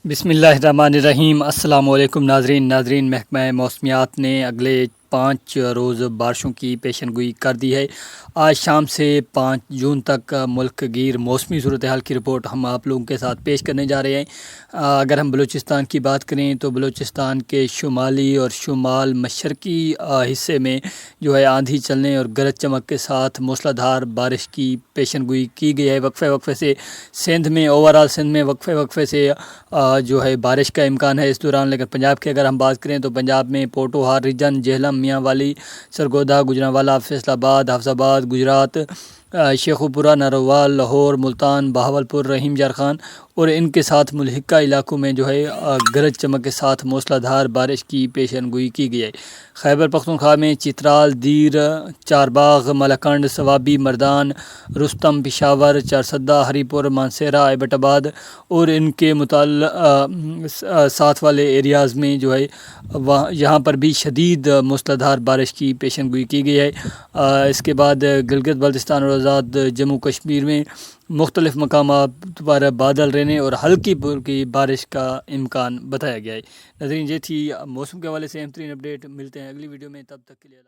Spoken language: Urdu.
بسم اللہ الرحمن الرحیم۔ السلام علیکم ناظرین محکمہ موسمیات نے اگلے 5 روز بارشوں کی پیشن گوئی کر دی ہے۔ آج شام سے 5 جون تک ملک گیر موسمی صورتحال کی رپورٹ ہم آپ لوگوں کے ساتھ پیش کرنے جا رہے ہیں۔ اگر ہم بلوچستان کی بات کریں تو بلوچستان کے شمالی اور شمال مشرقی حصے میں جو ہے آندھی چلنے اور گرج چمک کے ساتھ موسلا دھار بارش کی پیشن گوئی کی گئی ہے۔ وقفے سے سندھ میں سندھ میں وقفے سے جو ہے بارش کا امکان ہے اس دوران۔ لیکن پنجاب کی اگر ہم بات کریں تو پنجاب میں پوٹوہار ریجن، جہلم، میاں والی، سرگودا، گجرانوالہ، فیصل آباد، حفظ آباد، گجرات، شیخوپورہ، نروال، لاہور، ملتان، بہاولپور، رحیم جارخان اور ان کے ساتھ ملحقہ علاقوں میں جو ہے گرج چمک کے ساتھ موسلا دھار بارش کی پیشن گوئی کی گئی ہے۔ خیبر پختونخوا میں چترال، دیر، چارباغ، ملکنڈ، صوابی، مردان، رستم، پشاور، چارسدہ، ہری پور، مانسیرہ، ایبٹ آباد اور ان کے ساتھ والے ایریاز میں جو ہے یہاں پر بھی شدید موسلا دھار بارش کی پیشن گوئی کی گئی ہے۔ اس کے بعد گلگت بلتستان اور آزاد جموں کشمیر میں مختلف مقامات پر بادل رہنے اور ہلکی پھلکی بارش کا امکان بتایا گیا ہے۔ ناظرین، یہ تھی موسم کے حوالے سے اہم ترین اپڈیٹ۔ ملتے ہیں اگلی ویڈیو میں، تب تک کے لیے